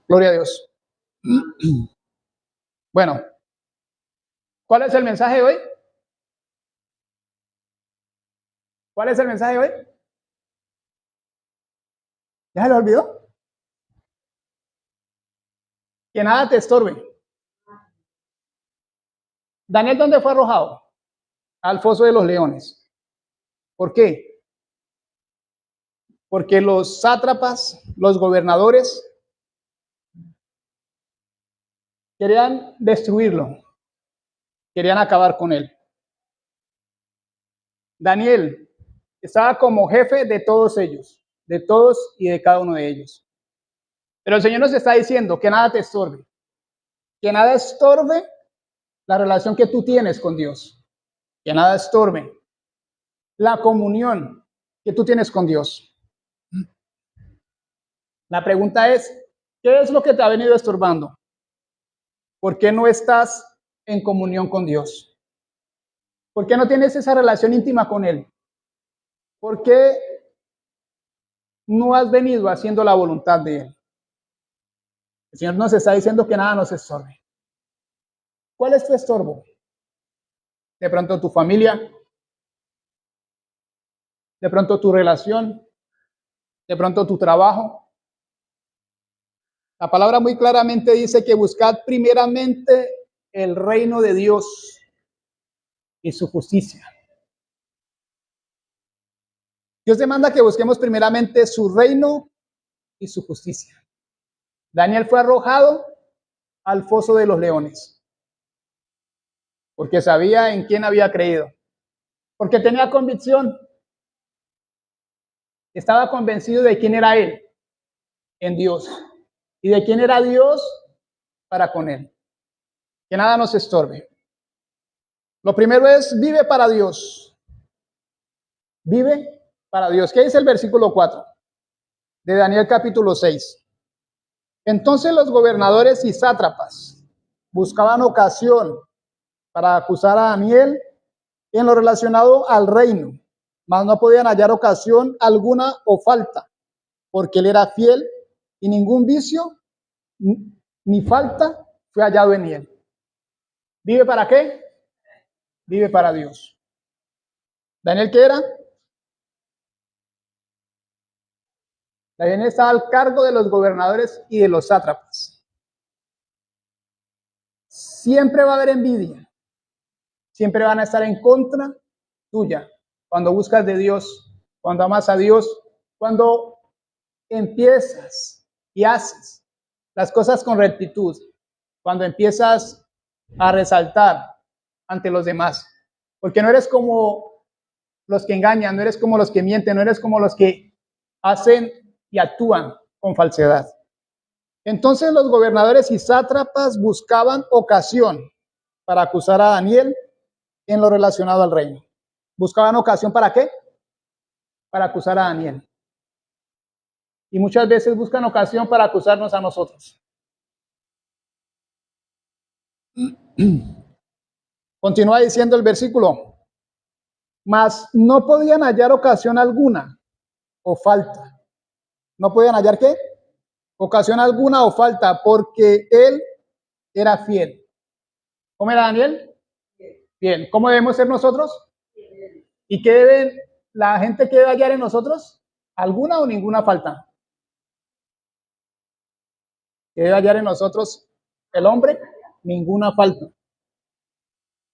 Gloria a Dios. Bueno, ¿cuál es el mensaje de hoy? ¿Cuál es el mensaje de hoy? ¿Ya se lo olvidó? Que nada te estorbe. Daniel, ¿dónde fue arrojado? Al foso de los leones. ¿Por qué? Porque los sátrapas, los gobernadores, querían destruirlo, querían acabar con él. Daniel estaba como jefe de todos ellos, de todos y de cada uno de ellos. Pero el Señor nos está diciendo que nada te estorbe, que nada estorbe la relación que tú tienes con Dios, que nada estorbe la comunión que tú tienes con Dios. La pregunta es, ¿qué es lo que te ha venido estorbando? ¿Por qué no estás en comunión con Dios? ¿Por qué no tienes esa relación íntima con Él? ¿Por qué no has venido haciendo la voluntad de Él? El Señor nos está diciendo que nada nos estorbe. ¿Cuál es tu estorbo? De pronto tu familia, de pronto tu relación, de pronto tu trabajo. La palabra muy claramente dice que buscad primeramente el reino de Dios y su justicia. Dios demanda que busquemos primeramente su reino y su justicia. Daniel fue arrojado al foso de los leones porque sabía en quién había creído, porque tenía convicción, estaba convencido de quién era él en Dios y de quién era Dios para con él. Que nada nos estorbe. Lo primero es, vive para Dios. Vive para Dios. ¿Qué dice el versículo 4 de Daniel capítulo 6? Entonces los gobernadores y sátrapas buscaban ocasión para acusar a Daniel en lo relacionado al reino, mas no podían hallar ocasión alguna o falta, porque él era fiel y ningún vicio ni falta fue hallado en él. ¿Vive para qué? Vive para Dios. ¿Daniel qué era? Daniel estaba al cargo de los gobernadores y de los sátrapas. Siempre va a haber envidia. Siempre van a estar en contra tuya. Cuando buscas de Dios, cuando amas a Dios, cuando empiezas y haces las cosas con rectitud, cuando empiezas a resaltar ante los demás. Porque no eres como los que engañan, no eres como los que mienten, no eres como los que hacen y actúan con falsedad. Entonces los gobernadores y sátrapas buscaban ocasión para acusar a Daniel en lo relacionado al reino. ¿Buscaban ocasión para qué? Para acusar a Daniel. Y muchas veces buscan ocasión para acusarnos a nosotros. Continúa diciendo el versículo, mas no podían hallar ocasión alguna o falta. ¿No podían hallar qué? Ocasión alguna o falta, porque él era fiel. ¿Cómo era Daniel? Bien. ¿Cómo debemos ser nosotros? ¿Y qué debe la gente que debe hallar en nosotros? ¿Alguna o ninguna falta? ¿Qué debe hallar en nosotros el hombre? Ninguna falta.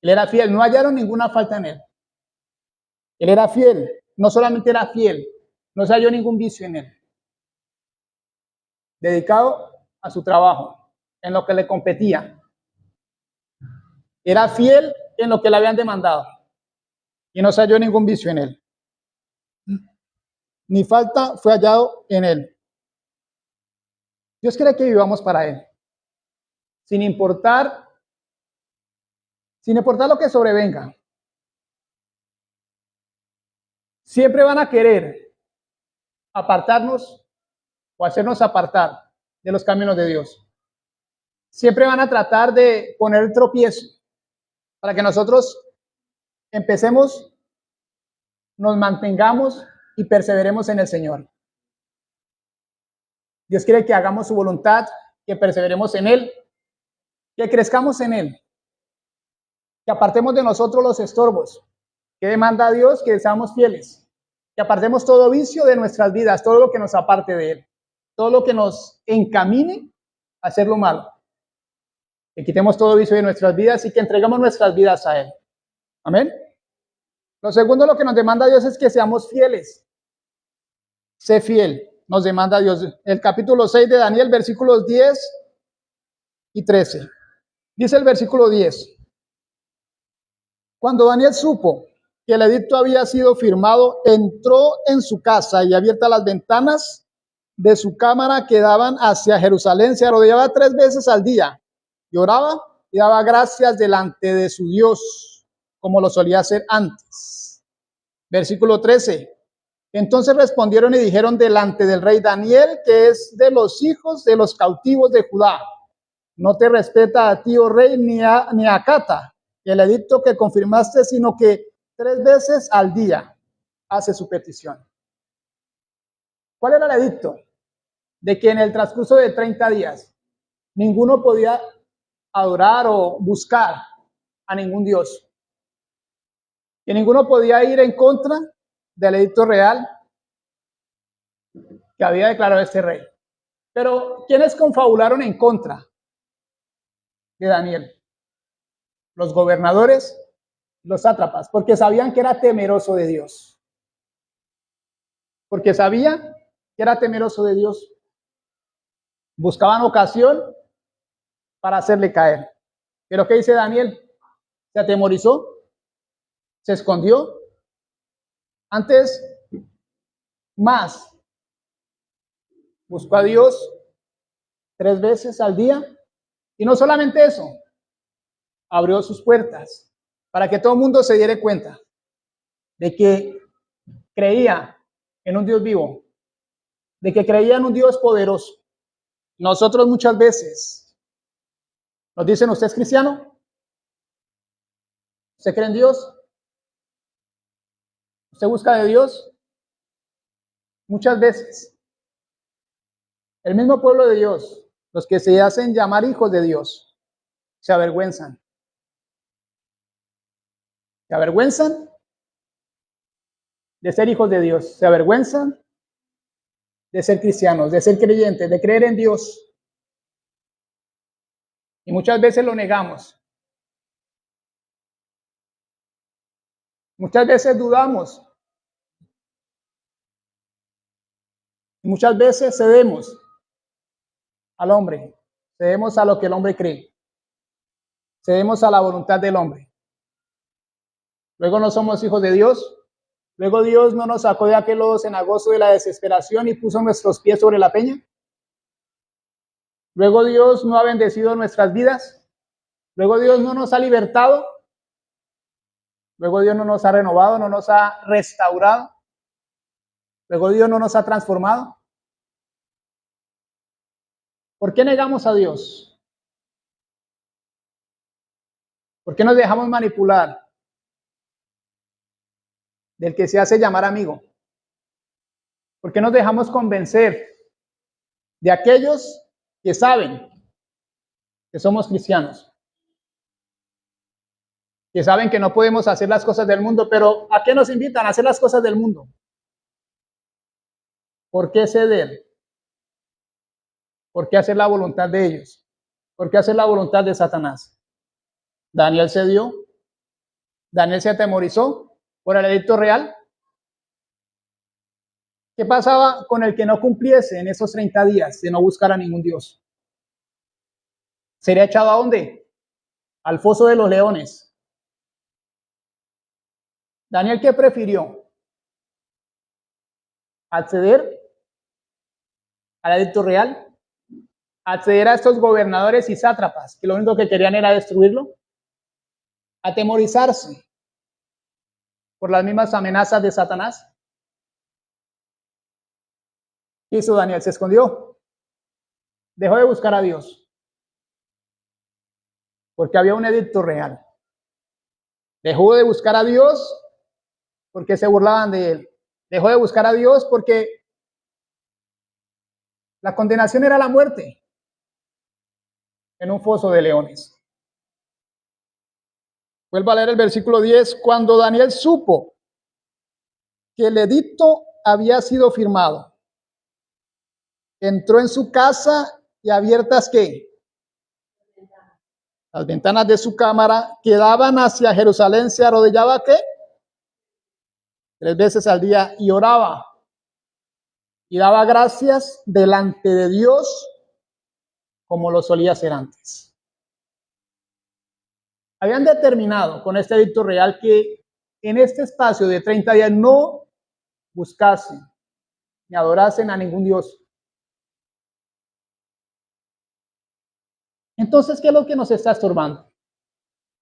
Él era fiel, no hallaron ninguna falta en él. Él era fiel, no solamente era fiel, no se halló ningún vicio en él. Dedicado a su trabajo, en lo que le competía. Era fiel en lo que le habían demandado y no se halló ningún vicio en él. Ni falta fue hallado en él. Dios quiere que vivamos para él, sin importar lo que sobrevenga. Siempre van a querer apartarnos o hacernos apartar de los caminos de Dios. Siempre van a tratar de poner el tropiezo para que nosotros empecemos, nos mantengamos y perseveremos en el Señor. Dios quiere que hagamos su voluntad que perseveremos en Él, que crezcamos en Él, que apartemos de nosotros los estorbos. ¿Qué demanda a Dios? Que seamos fieles, que apartemos todo vicio de nuestras vidas, todo lo que nos aparte de Él, todo lo que nos encamine a hacer lo malo. Que quitemos todo vicio de nuestras vidas y que entregamos nuestras vidas a Él. Amén. Lo segundo, lo que nos demanda Dios es que seamos fieles. Sé fiel, nos demanda Dios. El capítulo 6 de Daniel, versículos 10 y 13. Dice el versículo 10. Cuando Daniel supo que el edicto había sido firmado, entró en su casa y abiertas las ventanas de su cámara que daban hacia Jerusalén, se arrodillaba 3 veces al día, lloraba y daba gracias delante de su Dios, como lo solía hacer antes. Versículo 13. Entonces respondieron y dijeron delante del rey Daniel, que es de los hijos de los cautivos de Judá: no te respeta a ti, oh rey, ni acata el edicto que confirmaste, sino que 3 veces al día hace su petición. ¿Cuál era el edicto? De que en el transcurso de 30 días ninguno podía adorar o buscar a ningún dios. Que ninguno podía ir en contra del edicto real que había declarado este rey. Pero ¿quiénes confabularon en contra de Daniel? Los gobernadores, los sátrapas, porque sabían que era temeroso de Dios. Porque sabían que era temeroso de Dios. Buscaban ocasión para hacerle caer. Pero ¿qué dice Daniel? Se atemorizó, se escondió. Antes, más, buscó a Dios 3 veces al día. Y no solamente eso, abrió sus puertas para que todo el mundo se diera cuenta de que creía en un Dios vivo, de que creía en un Dios poderoso. Nosotros muchas veces nos dicen: ¿usted es cristiano? ¿Usted cree en Dios? ¿Usted busca de Dios? Muchas veces el mismo pueblo de Dios, los que se hacen llamar hijos de Dios, se avergüenzan. Se avergüenzan de ser hijos de Dios, se avergüenzan de ser cristianos, de ser creyentes, de creer en Dios. Y muchas veces lo negamos. Muchas veces dudamos. Y muchas veces cedemos al hombre, cedemos a lo que el hombre cree, cedemos a la voluntad del hombre. Luego no somos hijos de Dios. Luego Dios no nos sacó de aquel lodo cenagoso de la desesperación y puso nuestros pies sobre la peña. Luego Dios no ha bendecido nuestras vidas. Luego Dios no nos ha libertado. Luego Dios no nos ha renovado, no nos ha restaurado. Luego Dios no nos ha transformado. ¿Por qué negamos a Dios? ¿Por qué nos dejamos manipular del que se hace llamar amigo? ¿Por qué nos dejamos convencer de aquellos que saben que somos cristianos? Que saben que no podemos hacer las cosas del mundo, pero ¿a qué nos invitan? A hacer las cosas del mundo. ¿Por qué ceder? ¿Por qué hacer la voluntad de ellos? ¿Por qué hacer la voluntad de Satanás? Daniel cedió. Daniel se atemorizó por el edicto real. ¿Qué pasaba con el que no cumpliese en esos 30 días de no buscar a ningún Dios? ¿Sería echado a dónde? Al foso de los leones. Daniel, ¿qué prefirió? ¿Acceder al edicto real? ¿Acceder a estos gobernadores y sátrapas que lo único que querían era destruirlo? ¿Atemorizarse por las mismas amenazas de Satanás? ¿Qué hizo Daniel? Se escondió. Dejó de buscar a Dios porque había un edicto real. Dejó de buscar a Dios porque se burlaban de él. Dejó de buscar a Dios porque la condenación era la muerte. en un foso de leones. Vuelvo a leer el versículo 10. Cuando Daniel supo que el edicto había sido firmado, entró en su casa y abiertas, ¿qué? Las ventanas de su cámara que daban hacia Jerusalén, se arrodillaba, ¿qué? 3 veces al día y oraba y daba gracias delante de Dios como lo solía hacer antes. Habían determinado con este edicto real que en este espacio de 30 días no buscasen ni adorasen a ningún Dios. Entonces, ¿qué es lo que nos está estorbando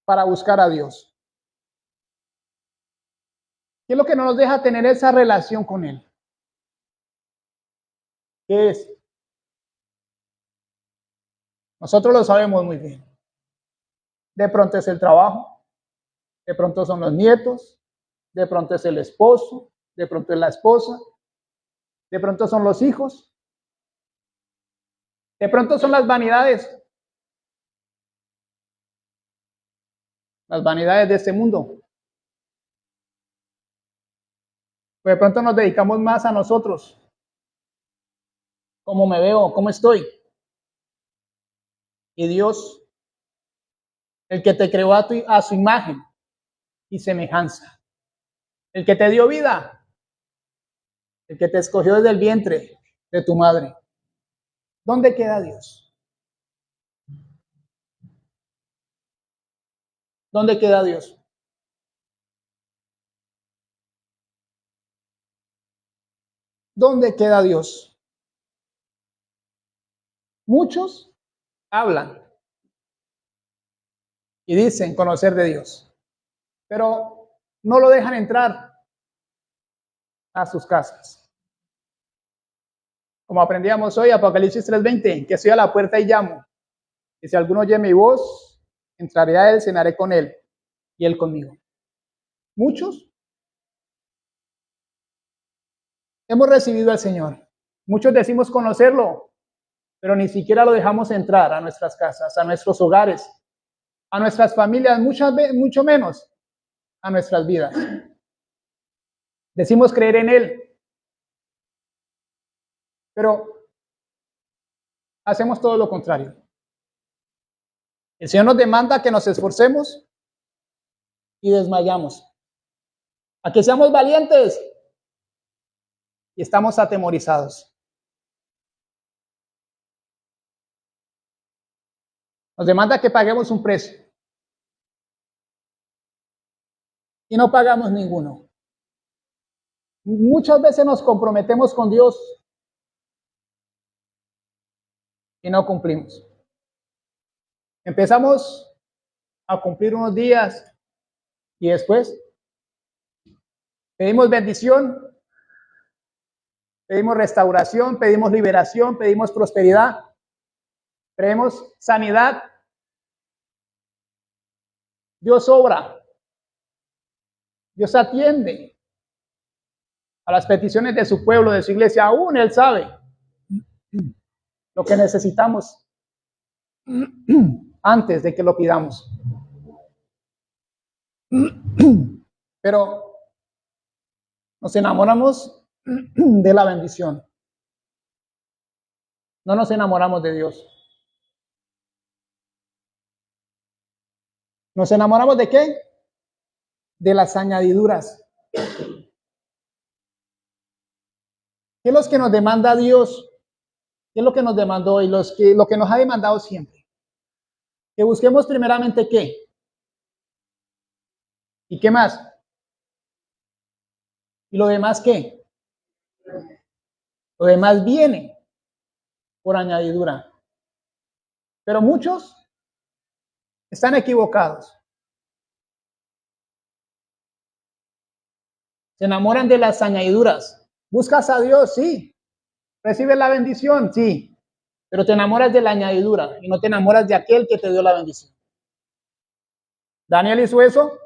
para buscar a Dios? ¿Qué es lo que no nos deja tener esa relación con Él? ¿Qué es? Nosotros lo sabemos muy bien. De pronto es el trabajo, de pronto son los nietos, de pronto es el esposo, de pronto es la esposa, de pronto son los hijos, de pronto son las vanidades de este mundo. Pues de pronto nos dedicamos más a nosotros. ¿Cómo me veo? ¿Cómo estoy? Y Dios, el que te creó a su imagen y semejanza, el que te dio vida, el que te escogió desde el vientre de tu madre, ¿dónde queda Dios? ¿Dónde queda Dios? ¿Dónde queda Dios? Muchos hablan y dicen conocer de Dios, pero no lo dejan entrar a sus casas. Como aprendíamos hoy, Apocalipsis 3:20, que estoy a la puerta y llamo, y si alguno oye mi voz, entraré a él, cenaré con él, y él conmigo. Muchos hemos recibido al Señor. Muchos decimos conocerlo, pero ni siquiera lo dejamos entrar a nuestras casas, a nuestros hogares, a nuestras familias, mucho menos a nuestras vidas. Decimos creer en Él, pero hacemos todo lo contrario. El Señor nos demanda que nos esforcemos y desmayamos, a que seamos valientes y estamos atemorizados. Nos demanda que paguemos un precio y no pagamos ninguno. Muchas veces nos comprometemos con Dios y no cumplimos. Empezamos a cumplir unos días y después pedimos bendición, pedimos restauración, pedimos liberación, pedimos prosperidad, pedimos sanidad. Dios obra, Dios atiende a las peticiones de su pueblo, de su iglesia. Aún Él sabe lo que necesitamos antes de que lo pidamos. Pero nos enamoramos de la bendición. No nos enamoramos de Dios. ¿Nos enamoramos de qué? De las añadiduras. ¿Qué es lo que nos demanda Dios? ¿Qué es lo que nos demandó y lo que nos ha demandado siempre? Que busquemos primeramente ¿qué? ¿Y qué más? ¿Y lo demás qué? Lo demás viene por añadidura. Pero muchos están equivocados. Se enamoran de las añadiduras. ¿Buscas a Dios? Sí. ¿Recibes la bendición? Sí. Pero te enamoras de la añadidura y no te enamoras de aquel que te dio la bendición. Daniel hizo eso,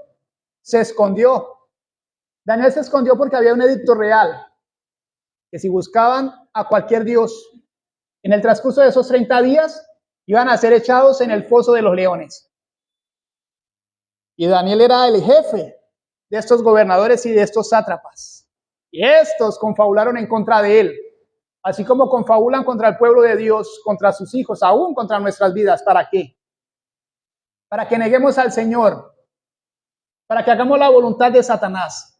se escondió. Daniel se escondió porque había un edicto real, que si buscaban a cualquier Dios, en el transcurso de esos 30 días, Iban a ser echados en el foso de los leones. Y Daniel era el jefe de estos gobernadores y de estos sátrapas. Y estos confabularon en contra de él, así como confabulan contra el pueblo de Dios, contra sus hijos, aún contra nuestras vidas. ¿Para qué? Para que neguemos al Señor, para que hagamos la voluntad de Satanás.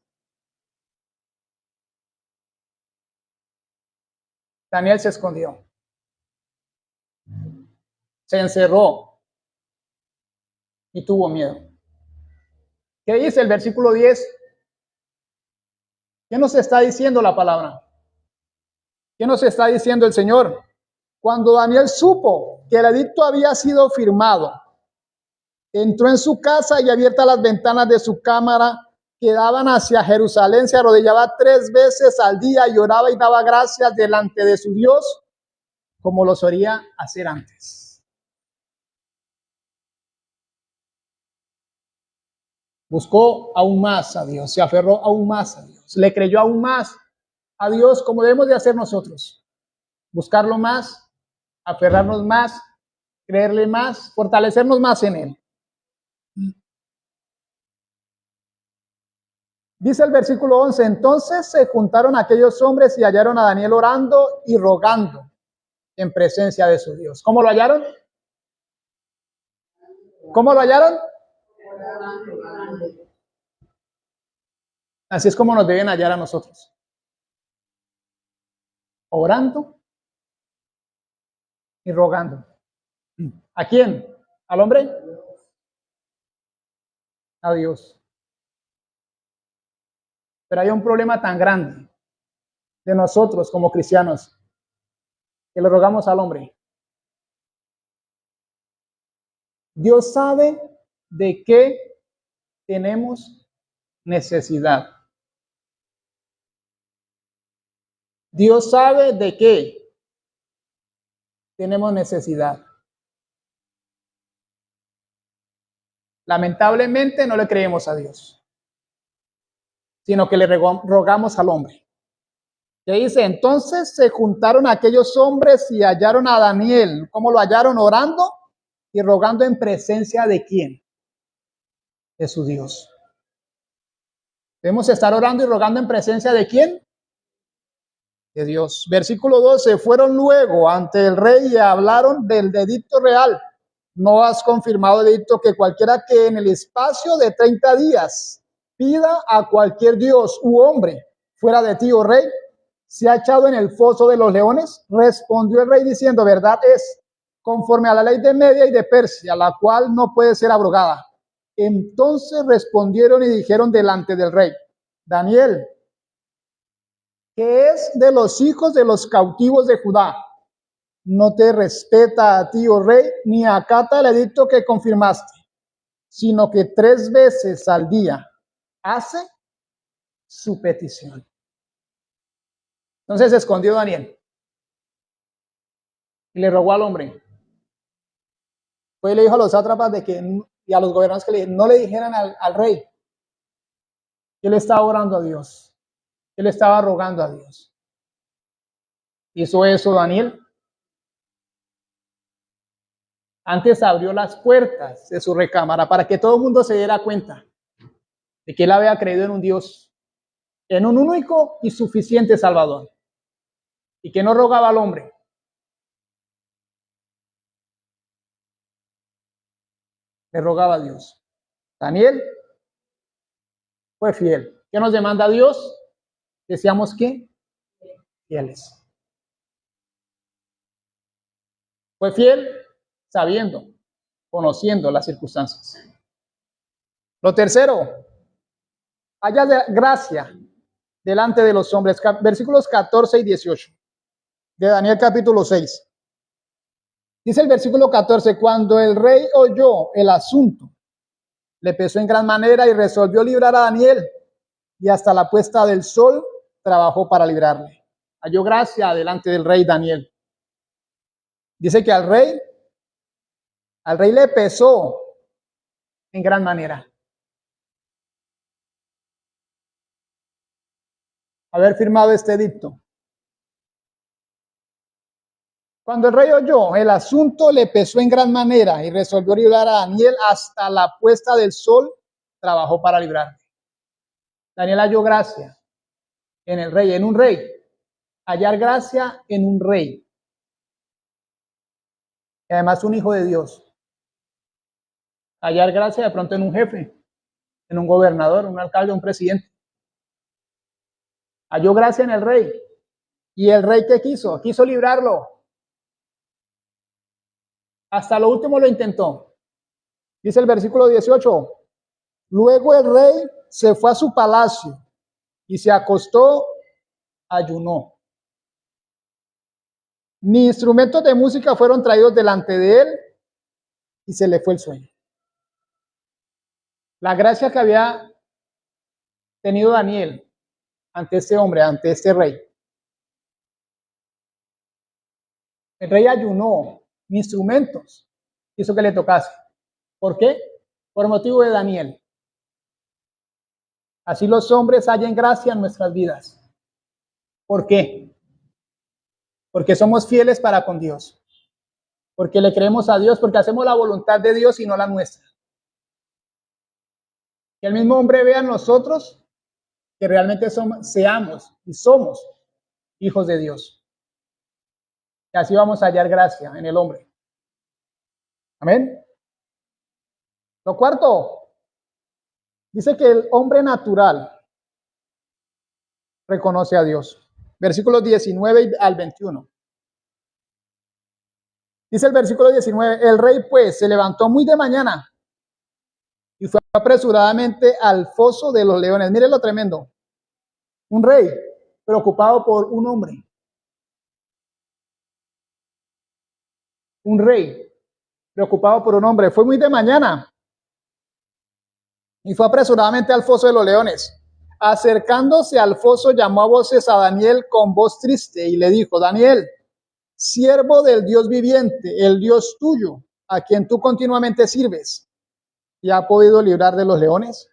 Daniel se escondió, se encerró y tuvo miedo. ¿Qué dice el versículo 10? ¿Qué nos está diciendo la palabra? ¿Qué nos está diciendo el Señor? Cuando Daniel supo que el edicto había sido firmado, entró en su casa y abiertas las ventanas de su cámara que daban hacia Jerusalén, se arrodillaba 3 veces al día y oraba y daba gracias delante de su Dios, como lo solía hacer antes. Buscó aún más a Dios, se aferró aún más a Dios, le creyó aún más a Dios, como debemos de hacer nosotros. Buscarlo más, aferrarnos más, creerle más, fortalecernos más en Él. Dice el versículo 11, entonces se juntaron aquellos hombres y hallaron a Daniel orando y rogando en presencia de su Dios. ¿Cómo lo hallaron? ¿Cómo lo hallaron? Así es como nos deben hallar a nosotros. Orando y rogando. ¿A quién? ¿Al hombre? A Dios. Pero hay un problema tan grande de nosotros como cristianos que le rogamos al hombre. Dios sabe de qué tenemos necesidad. Dios sabe de qué tenemos necesidad. Lamentablemente no le creemos a Dios, sino que le rogamos al hombre. Que dice, entonces se juntaron aquellos hombres y hallaron a Daniel. ¿Cómo lo hallaron? Orando y rogando en presencia de quién? De su Dios. Debemos estar orando y rogando en presencia de quién? De Dios. Versículo 12, fueron luego ante el rey y hablaron del edicto real. No has confirmado el edicto que cualquiera que en el espacio de 30 días pida a cualquier dios u hombre fuera de ti, oh rey, se ha echado en el foso de los leones. Respondió el rey diciendo, verdad es, conforme a la ley de Media y de Persia, la cual no puede ser abrogada. Entonces respondieron y dijeron delante del rey, Daniel, que es de los hijos de los cautivos de Judá, no te respeta a ti, oh rey, ni acata el edicto que confirmaste, sino que 3 veces al día hace su petición. Entonces se escondió Daniel y le rogó al hombre. Fue y le dijo a los sátrapas de que, y a los gobernantes que no le dijeran al rey que él estaba orando a Dios, que él estaba rogando a Dios. ¿Hizo eso Daniel? Antes abrió las puertas de su recámara para que todo el mundo se diera cuenta de que él había creído en un Dios, en un único y suficiente Salvador, y que no rogaba al hombre. Le rogaba a Dios. Daniel fue fiel. ¿Qué nos demanda Dios? Decíamos que fieles. Fue fiel sabiendo, conociendo las circunstancias. Lo tercero, haya gracia delante de los hombres. Versículos 14 y 18 de Daniel capítulo 6. Dice el versículo 14, cuando el rey oyó el asunto, le pesó en gran manera y resolvió librar a Daniel, y hasta la puesta del sol trabajó para librarle. Halló gracia delante del rey Daniel. Dice que al rey le pesó en gran manera haber firmado este edicto. Cuando el rey oyó el asunto, le pesó en gran manera y resolvió librar a Daniel hasta la puesta del sol. Trabajó para librarle. Daniel halló gracia en el rey, en un rey. Hallar gracia en un rey. Y además un hijo de Dios. Hallar gracia de pronto en un jefe, en un gobernador, un alcalde, un presidente. Halló gracia en el rey. ¿Y el rey qué quiso? Quiso librarlo. Hasta lo último lo intentó. Dice el versículo 18. Luego el rey se fue a su palacio y se acostó, ayunó. Ni instrumentos de música fueron traídos delante de él y se le fue el sueño. La gracia que había tenido Daniel ante este hombre, ante este rey. El rey ayunó, ni instrumentos hizo que le tocase. ¿Por qué? Por motivo de Daniel. Así los hombres hallen gracia en nuestras vidas. ¿Por qué? Porque somos fieles para con Dios. Porque le creemos a Dios, porque hacemos la voluntad de Dios y no la nuestra. Que el mismo hombre vea en nosotros que realmente seamos y somos hijos de Dios. Y así vamos a hallar gracia en el hombre. Amén. Lo cuarto, dice que el hombre natural reconoce a Dios. Versículos 19 al 21. Dice el versículo 19, el rey pues se levantó muy de mañana y fue apresuradamente al foso de los leones. Miren lo tremendo. Un rey preocupado por un hombre. Un rey preocupado por un hombre. Fue muy de mañana y fue apresuradamente al foso de los leones. Acercándose al foso, llamó a voces a Daniel con voz triste y le dijo, Daniel, siervo del Dios viviente, el Dios tuyo, a quien tú continuamente sirves, ¿y ha podido librar de los leones?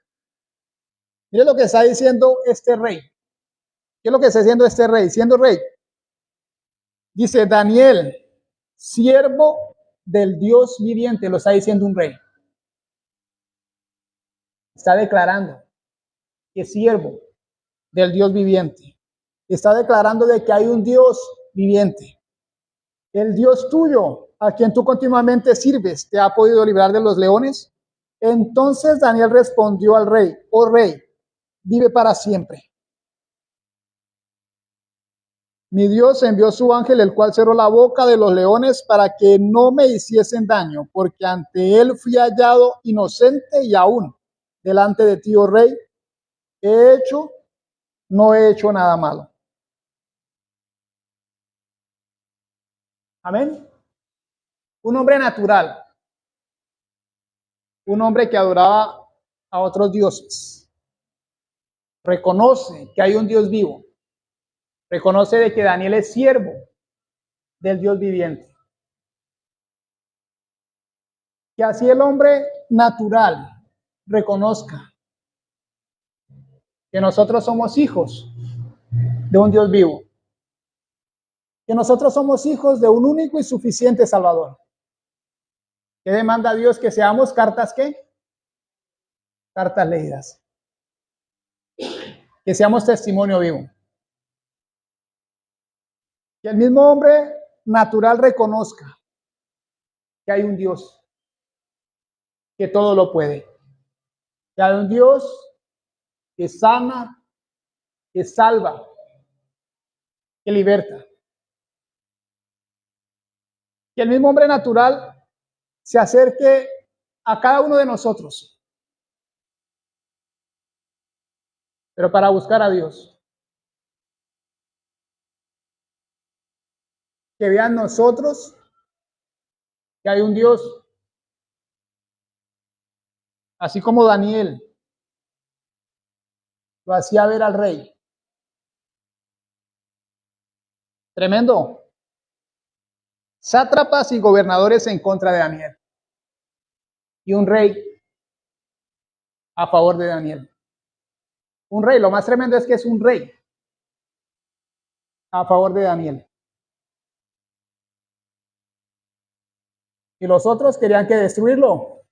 Mire lo que está diciendo este rey. ¿Qué es lo que está diciendo este rey? Siendo rey, dice Daniel, siervo del Dios viviente, lo está diciendo un rey. Está declarando que es siervo del Dios viviente. Está declarando de que hay un Dios viviente. El Dios tuyo, a quien tú continuamente sirves, ¿te ha podido librar de los leones? Entonces Daniel respondió al rey, oh rey, vive para siempre. Mi Dios envió su ángel, el cual cerró la boca de los leones para que no me hiciesen daño, porque ante él fui hallado inocente y aún delante de ti, oh rey, no he hecho nada malo. Amén. Un hombre natural, un hombre que adoraba a otros dioses, reconoce que hay un Dios vivo, reconoce de que Daniel es siervo del Dios viviente. Que así el hombre natural reconozca que nosotros somos hijos de un Dios vivo, que nosotros somos hijos de un único y suficiente Salvador. ¿Qué demanda Dios? Que seamos cartas, ¿qué? Cartas leídas. Que seamos testimonio vivo. Que el mismo hombre natural reconozca que hay un Dios que todo lo puede. Que hay un Dios que sana, que salva, que liberta. Que el mismo hombre natural se acerque a cada uno de nosotros, pero para buscar a Dios. Que vean nosotros que hay un Dios, así como Daniel lo hacía ver al rey. Tremendo. Sátrapas y gobernadores en contra de Daniel. Y un rey a favor de Daniel. Un rey, lo más tremendo es que es un rey a favor de Daniel. Y los otros querían que destruirlo,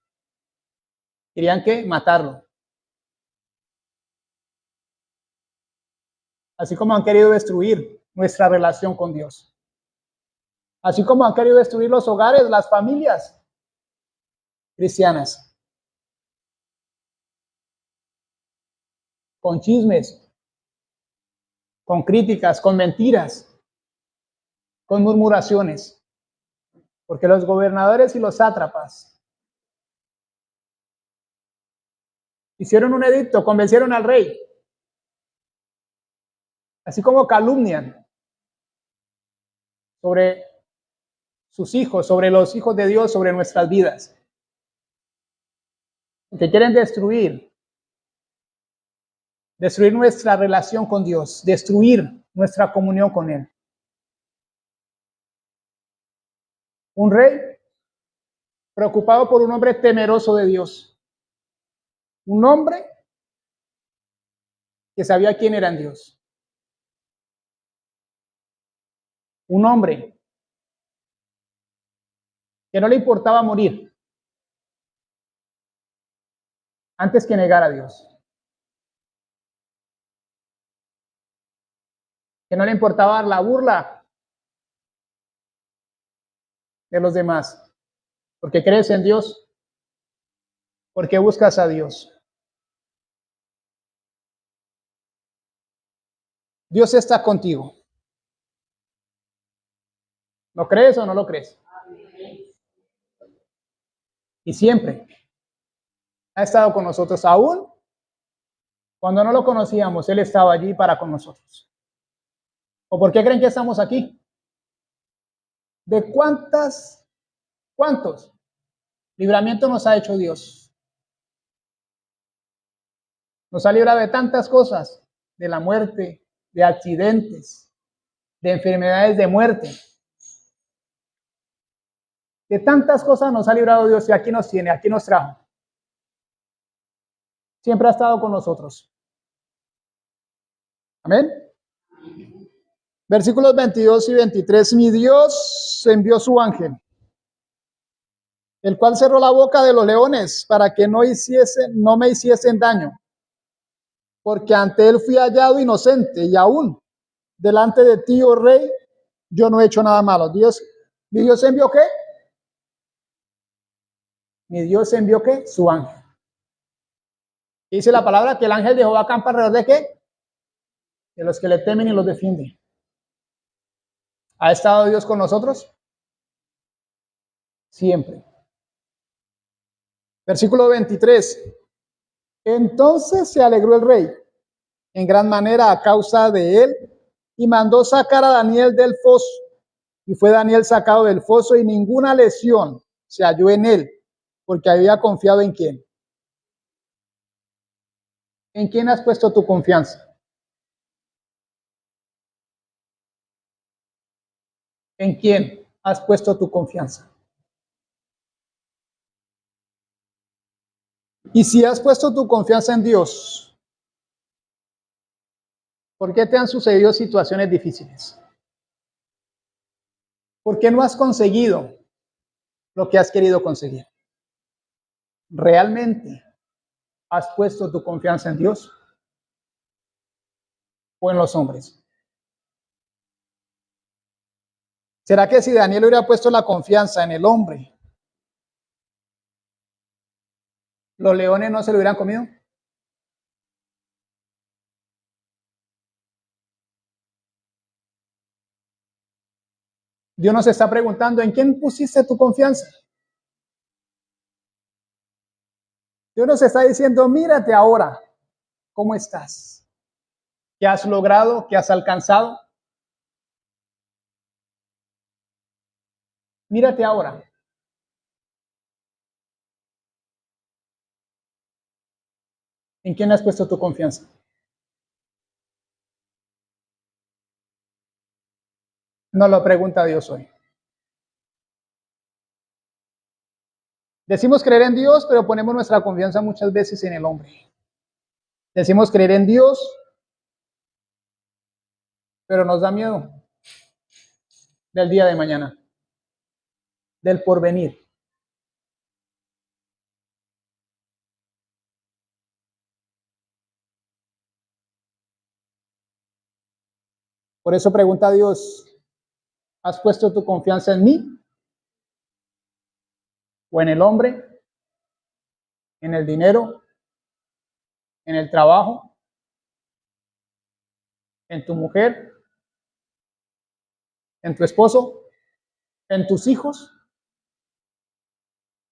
querían que matarlo. Así como han querido destruir nuestra relación con Dios. Así como han querido destruir los hogares, las familias cristianas. Con chismes, con críticas, con mentiras, con murmuraciones. Porque los gobernadores y los sátrapas hicieron un edicto, convencieron al rey, así como calumnian sobre sus hijos, sobre los hijos de Dios, sobre nuestras vidas. Que quieren destruir nuestra relación con Dios, destruir nuestra comunión con Él. Un rey preocupado por un hombre temeroso de Dios. Un hombre que sabía quién era en Dios. Un hombre que no le importaba morir antes que negar a Dios. Que no le importaba la burla de los demás. Porque crees en Dios, porque buscas a Dios. Dios está contigo. ¿Lo crees o no lo crees? Y siempre ha estado con nosotros, aún cuando no lo conocíamos, Él estaba allí para con nosotros. ¿O por qué creen que estamos aquí? ¿De cuántos libramientos nos ha hecho Dios? Nos ha librado de tantas cosas, de la muerte, de accidentes, de enfermedades, de muerte. De tantas cosas nos ha librado Dios y aquí nos tiene, aquí nos trajo. Siempre ha estado con nosotros. Amén. Versículos 22 y 23. Mi Dios envió su ángel, el cual cerró la boca de los leones para que no me hiciesen daño, porque ante él fui hallado inocente y aún delante de ti, oh rey, yo no he hecho nada malo. ¿Mi Dios envió qué? Mi Dios envió qué? Su ángel. Dice la palabra que el ángel de Jehová acampa alrededor de qué? De los que le temen y los defienden. ¿Ha estado Dios con nosotros? Siempre. Versículo 23. Entonces se alegró el rey en gran manera a causa de él y mandó sacar a Daniel del foso. Y fue Daniel sacado del foso y ninguna lesión se halló en él, porque había confiado en quién. ¿En quién has puesto tu confianza? ¿En quién has puesto tu confianza? Y si has puesto tu confianza en Dios, ¿por qué te han sucedido situaciones difíciles? ¿Por qué no has conseguido lo que has querido conseguir? ¿Realmente has puesto tu confianza en Dios o en los hombres? ¿Será que si Daniel hubiera puesto la confianza en el hombre, los leones no se lo hubieran comido? Dios nos está preguntando, ¿en quién pusiste tu confianza? Dios nos está diciendo, mírate ahora, ¿cómo estás? ¿Qué has logrado? ¿Qué has alcanzado? Mírate ahora. ¿En quién has puesto tu confianza? Nos lo pregunta Dios hoy. Decimos creer en Dios, pero ponemos nuestra confianza muchas veces en el hombre. Decimos creer en Dios, pero nos da miedo del día de mañana, del porvenir. Por eso pregunta a Dios, ¿has puesto tu confianza en mí? ¿O en el hombre? ¿En el dinero? ¿En el trabajo? ¿En tu mujer? ¿En tu esposo? ¿En tus hijos?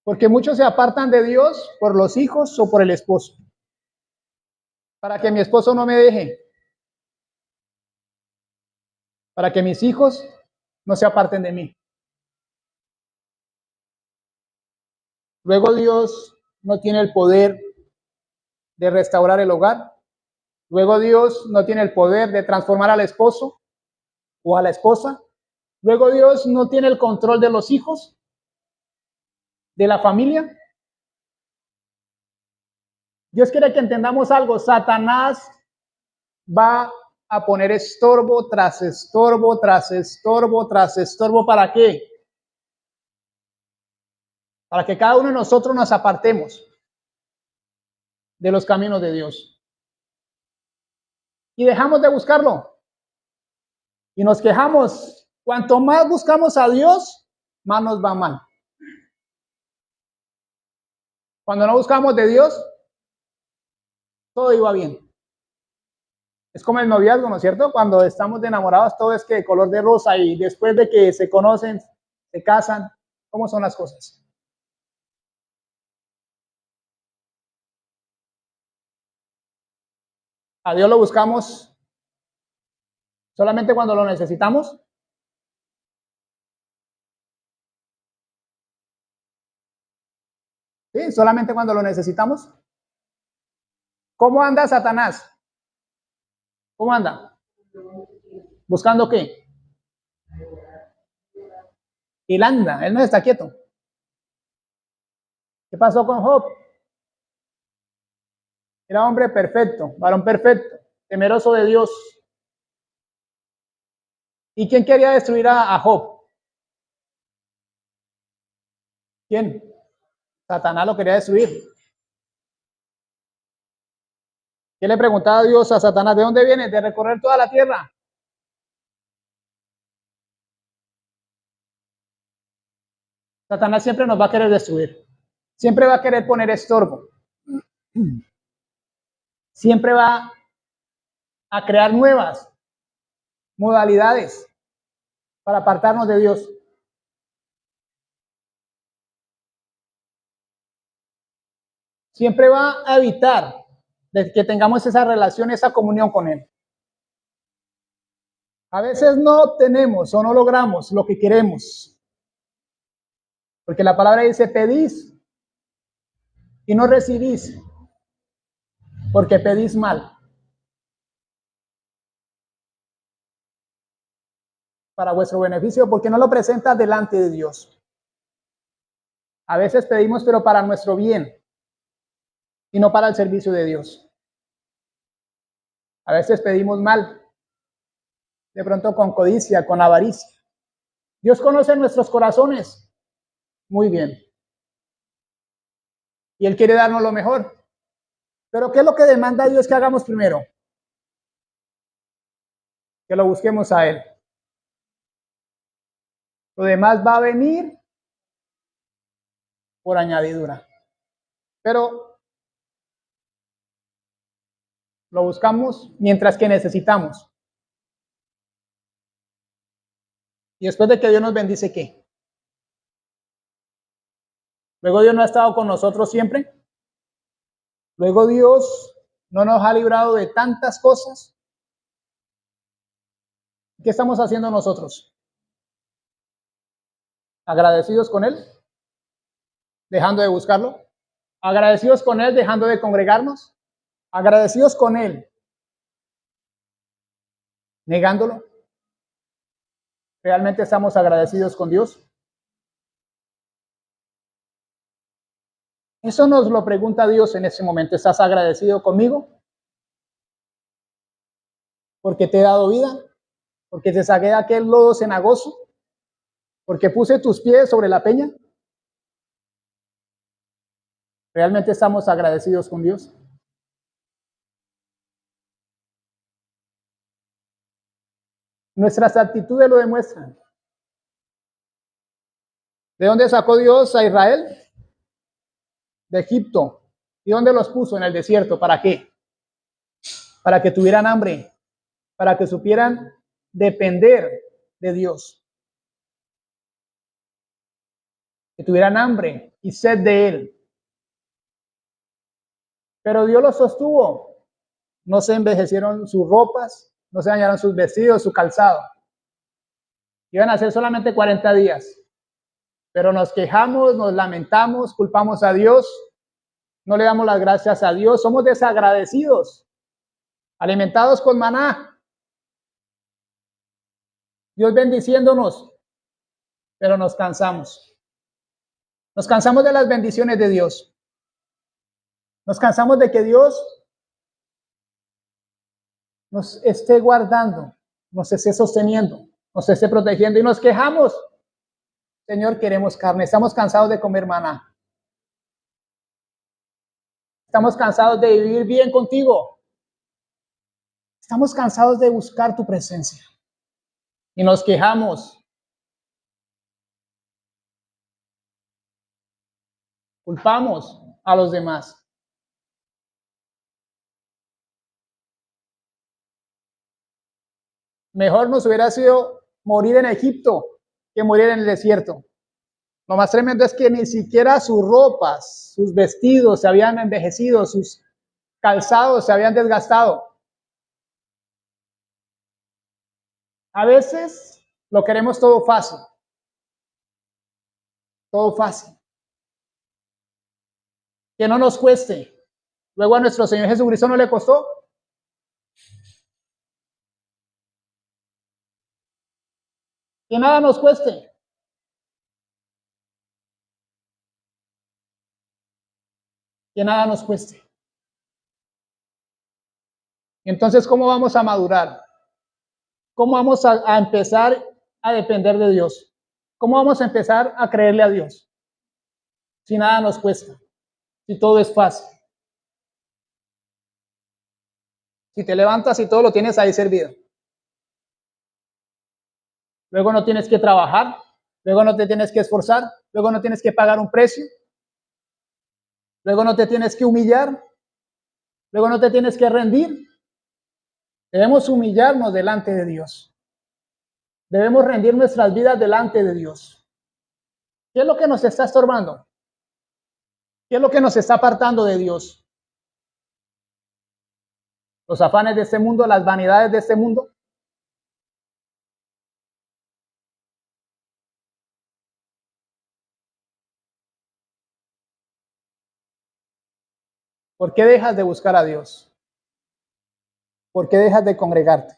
Porque muchos se apartan de Dios por los hijos o por el esposo. Para que mi esposo no me deje. Para que mis hijos no se aparten de mí. Luego Dios no tiene el poder de restaurar el hogar. Luego Dios no tiene el poder de transformar al esposo o a la esposa. Luego Dios no tiene el control de los hijos, de la familia. Dios quiere que entendamos algo. Satanás va a poner estorbo tras estorbo, tras estorbo, tras estorbo. ¿Para qué? Para que cada uno de nosotros nos apartemos de los caminos de Dios. Y dejamos de buscarlo. Y nos quejamos. Cuanto más buscamos a Dios, más nos va mal. Cuando no buscamos de Dios, todo iba bien. Es como el noviazgo, ¿no es cierto? Cuando estamos enamorados, todo es que de color de rosa, y después de que se conocen, se casan, ¿cómo son las cosas? A Dios lo buscamos solamente cuando lo necesitamos. Sí, solamente cuando lo necesitamos. ¿Cómo anda Satanás? ¿Cómo anda? ¿Buscando qué? Él anda, él no está quieto. ¿Qué pasó con Job? Era hombre perfecto, varón perfecto, temeroso de Dios. ¿Y quién quería destruir a Job? ¿Quién? Satanás lo quería destruir. ¿Qué le preguntaba a Dios a Satanás? ¿De dónde viene? De recorrer toda la tierra. Satanás siempre nos va a querer destruir. Siempre va a querer poner estorbo. Siempre va a crear nuevas modalidades para apartarnos de Dios. Siempre va a evitar de que tengamos esa relación, esa comunión con Él. A veces no tenemos o no logramos lo que queremos. Porque la palabra dice, pedís y no recibís, porque pedís mal. Para vuestro beneficio, porque no lo presentas delante de Dios. A veces pedimos, pero para nuestro bien y no para el servicio de Dios. A veces pedimos mal, de pronto con codicia, con avaricia. Dios conoce nuestros corazones muy bien. Y Él quiere darnos lo mejor. Pero ¿qué es lo que demanda Dios que hagamos primero? Que lo busquemos a Él. Lo demás va a venir por añadidura. Pero lo buscamos mientras que necesitamos. Y después de que Dios nos bendice, ¿qué? Luego Dios no ha estado con nosotros siempre. Luego Dios no nos ha librado de tantas cosas. ¿Qué estamos haciendo nosotros? ¿Agradecidos con Él? ¿Dejando de buscarlo? ¿Agradecidos con Él? ¿Dejando de congregarnos? ¿Agradecidos con Él? ¿Negándolo? ¿Realmente estamos agradecidos con Dios? Eso nos lo pregunta Dios en ese momento. ¿Estás agradecido conmigo? Porque te he dado vida, porque te saqué de aquel lodo cenagoso, porque puse tus pies sobre la peña. ¿Realmente estamos agradecidos con Dios? Nuestras actitudes lo demuestran. ¿De dónde sacó Dios a Israel? De Egipto. ¿Y dónde los puso? En el desierto. ¿Para qué? Para que tuvieran hambre, para que supieran depender de Dios, que tuvieran hambre y sed de Él. Pero Dios los sostuvo. No se envejecieron sus ropas, no se dañaron sus vestidos, su calzado. Iban a ser solamente 40 días. Pero nos quejamos, nos lamentamos, culpamos a Dios, no le damos las gracias a Dios, somos desagradecidos, alimentados con maná. Dios bendiciéndonos, pero nos cansamos. Nos cansamos de las bendiciones de Dios. Nos cansamos de que Dios nos esté guardando, nos esté sosteniendo, nos esté protegiendo y nos quejamos. Señor, queremos carne, estamos cansados de comer maná. Estamos cansados de vivir bien contigo. Estamos cansados de buscar tu presencia. Y nos quejamos. Culpamos a los demás. Mejor nos hubiera sido morir en Egipto que morir en el desierto. Lo más tremendo es que ni siquiera sus ropas, sus vestidos se habían envejecido, sus calzados se habían desgastado. A veces lo queremos todo fácil. Todo fácil. Que no nos cueste. Luego a nuestro Señor Jesucristo no le costó. Que nada nos cueste. Que nada nos cueste. Entonces, ¿cómo vamos a madurar? ¿Cómo vamos a empezar a depender de Dios? ¿Cómo vamos a empezar a creerle a Dios? Si nada nos cuesta, si todo es fácil. Si te levantas y todo lo tienes ahí servido. Luego no tienes que trabajar, luego no te tienes que esforzar, luego no tienes que pagar un precio, luego no te tienes que humillar, luego no te tienes que rendir. Debemos humillarnos delante de Dios. Debemos rendir nuestras vidas delante de Dios. ¿Qué es lo que nos está estorbando? ¿Qué es lo que nos está apartando de Dios? Los afanes de este mundo, las vanidades de este mundo. ¿Por qué dejas de buscar a Dios? ¿Por qué dejas de congregarte?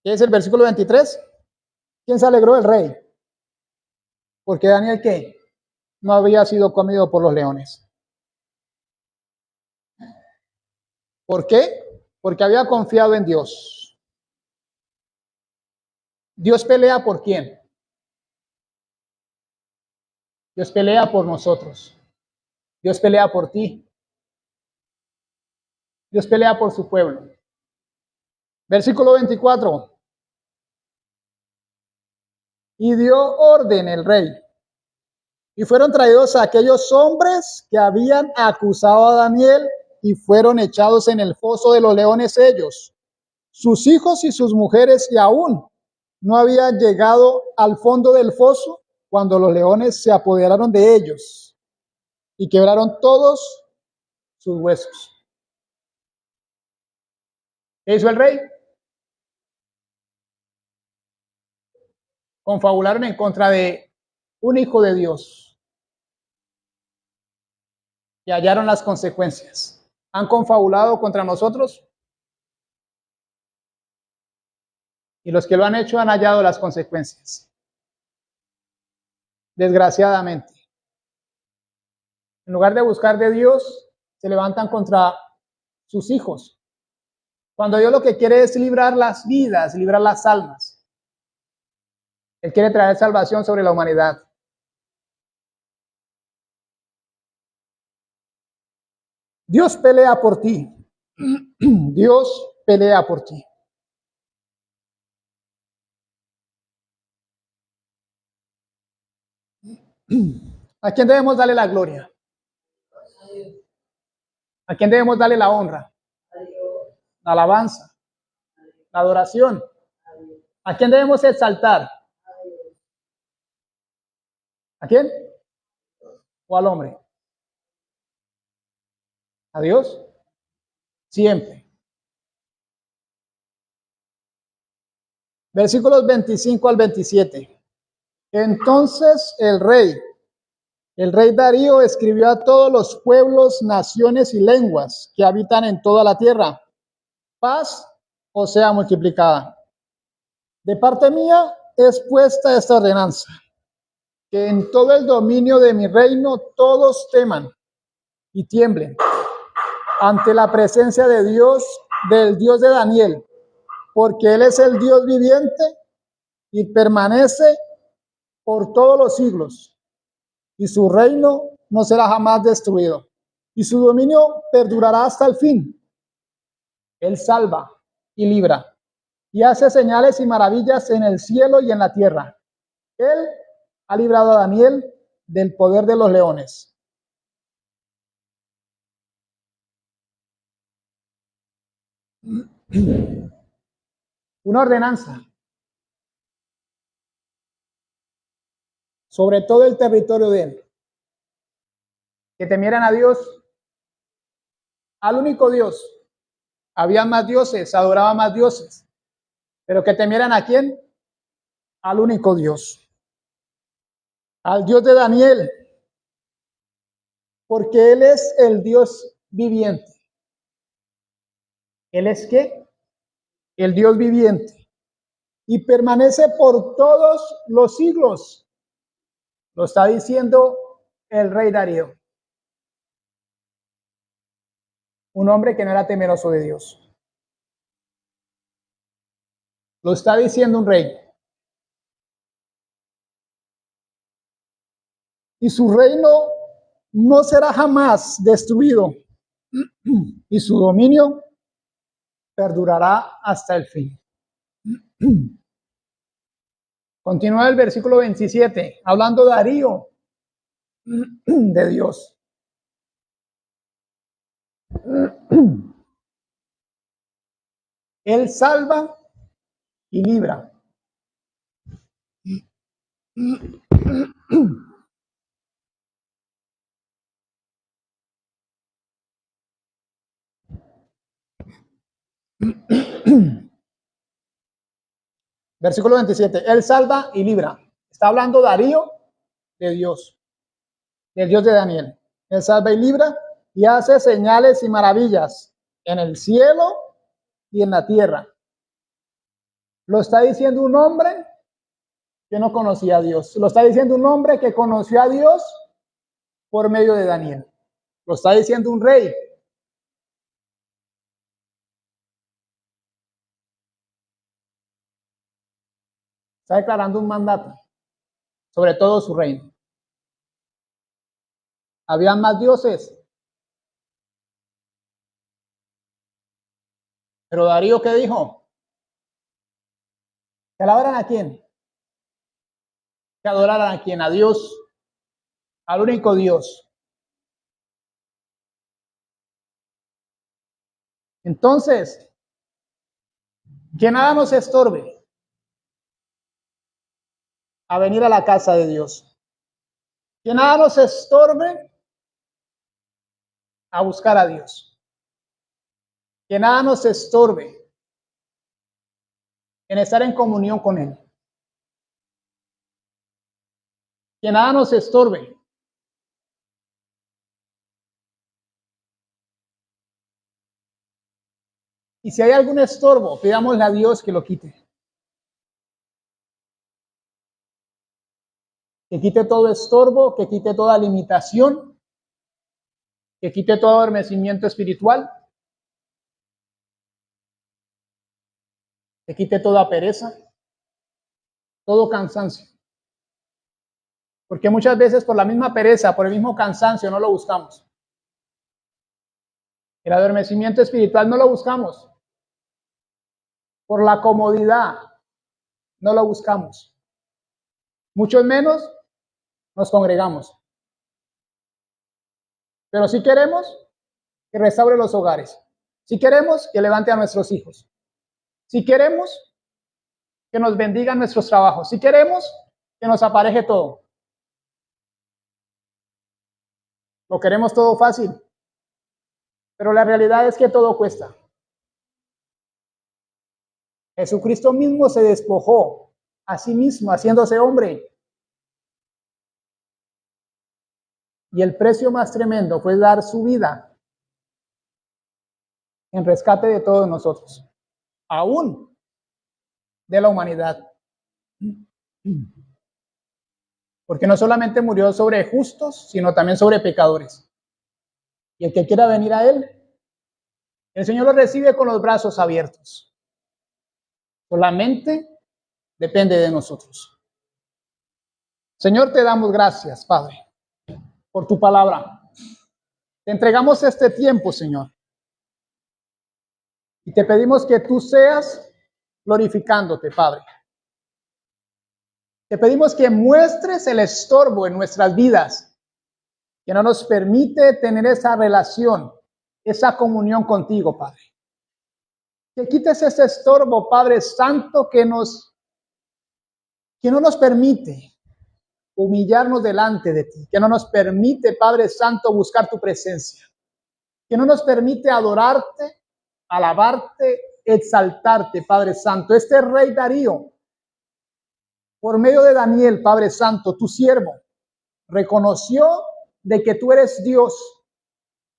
¿Qué es el versículo 23? ¿Quién se alegró? El rey. Porque Daniel, ¿qué? No había sido comido por los leones. ¿Por qué? Porque había confiado en Dios. Dios pelea por quién. Dios pelea por nosotros. Dios pelea por ti. Dios pelea por su pueblo. Versículo 24. Y dio orden el rey. Y fueron traídos a aquellos hombres que habían acusado a Daniel y fueron echados en el foso de los leones ellos, sus hijos y sus mujeres, y aún no habían llegado al fondo del foso cuando los leones se apoderaron de ellos y quebraron todos sus huesos. ¿Qué hizo el rey? Confabularon en contra de un hijo de Dios y hallaron las consecuencias. ¿Han confabulado contra nosotros? Y los que lo han hecho han hallado las consecuencias. Desgraciadamente. En lugar de buscar de Dios, se levantan contra sus hijos. Cuando Dios lo que quiere es librar las vidas, librar las almas. Él quiere traer salvación sobre la humanidad. Dios pelea por ti. Dios pelea por ti. ¿A quién debemos darle la gloria? ¿A quién debemos darle la honra? La alabanza, la adoración. ¿A quién debemos exaltar? ¿A quién? ¿O al hombre? ¿A Dios? Siempre. Versículos 25 al 27. Entonces el rey Darío escribió a todos los pueblos, naciones y lenguas que habitan en toda la tierra: paz os sea multiplicada. De parte mía es puesta esta ordenanza, que en todo el dominio de mi reino todos teman y tiemblen ante la presencia de Dios, del Dios de Daniel, porque Él es el Dios viviente y permanece por todos los siglos, y su reino no será jamás destruido, y su dominio perdurará hasta el fin. Él salva y libra, y hace señales y maravillas en el cielo y en la tierra. Él ha librado a Daniel del poder de los leones. Una ordenanza sobre todo el territorio de él, que temieran a Dios, al único Dios. Había más dioses, adoraban más dioses, pero que temieran ¿a quién? Al único Dios, al Dios de Daniel, porque Él es el Dios viviente. ¿Él es qué? El Dios viviente, y permanece por todos los siglos. Lo está diciendo el rey Darío, un hombre que no era temeroso de Dios. Lo está diciendo un rey. Y su reino no será jamás destruido, y su dominio perdurará hasta el fin. Continúa el versículo 27, hablando Darío de Dios. Él salva y libra. Versículo 27, Él salva y libra. Está hablando Darío de Dios, del Dios de Daniel. Él salva y libra y hace señales y maravillas en el cielo y en la tierra. Lo está diciendo un hombre que no conocía a Dios. Lo está diciendo un hombre que conoció a Dios por medio de Daniel. Lo está diciendo un rey. Está declarando un mandato sobre todo su reino. Habían más dioses. Pero Darío, ¿qué dijo? ¿Que alabaran a quién? Que adoraran a quién, a Dios, al único Dios. Entonces, que nada nos estorbe a venir a la casa de Dios. Que nada nos estorbe a buscar a Dios. Que nada nos estorbe en estar en comunión con Él. Que nada nos estorbe y si hay algún estorbo, pidámosle a Dios que lo quite. Que quite todo estorbo, que quite toda limitación, que quite todo adormecimiento espiritual, que quite toda pereza, todo cansancio. Porque muchas veces por la misma pereza, por el mismo cansancio, no lo buscamos. El adormecimiento espiritual no lo buscamos. Por la comodidad no lo buscamos. Mucho menos nos congregamos. Pero si queremos que restaure los hogares. Si queremos que levante a nuestros hijos. Si queremos que nos bendiga nuestros trabajos. Si queremos que nos apareje todo. Lo queremos todo fácil. Pero la realidad es que todo cuesta. Jesucristo mismo se despojó a sí mismo, haciéndose hombre. Y el precio más tremendo fue dar su vida en rescate de todos nosotros, aún de la humanidad. Porque no solamente murió sobre justos, sino también sobre pecadores. Y el que quiera venir a Él, el Señor lo recibe con los brazos abiertos. Solamente depende de nosotros. Señor, te damos gracias, Padre, por tu palabra. Te entregamos este tiempo, Señor. Y te pedimos que tú seas glorificándote, Padre. Te pedimos que muestres el estorbo en nuestras vidas, que no nos permite tener esa relación, esa comunión contigo, Padre. Que quites ese estorbo, Padre Santo, que no nos permite humillarnos delante de ti, que no nos permite, Padre Santo, buscar tu presencia, que no nos permite adorarte, alabarte, exaltarte, Padre Santo. Este rey Darío, por medio de Daniel, Padre Santo, tu siervo, reconoció de que tú eres Dios,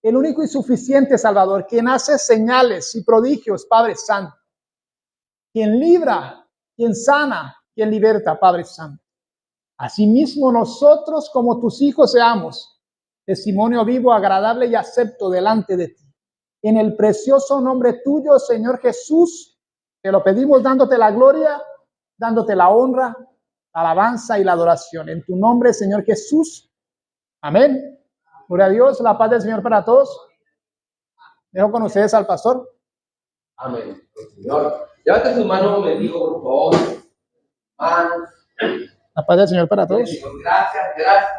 el único y suficiente Salvador, quien hace señales y prodigios, Padre Santo, quien libra, quien sana, quien liberta, Padre Santo. Asimismo, nosotros como tus hijos seamos testimonio vivo, agradable y acepto delante de ti. En el precioso nombre tuyo, Señor Jesús, te lo pedimos dándote la gloria, dándote la honra, la alabanza y la adoración. En tu nombre, Señor Jesús. Amén. Gloria a Dios, la paz del Señor para todos. Dejo con ustedes al pastor. Amén. Señor, levante su mano, me dijo, por favor. Manos. La paz del Señor para todos. Gracias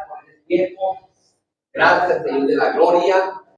por este tiempo. Gracias, Señor de la gloria.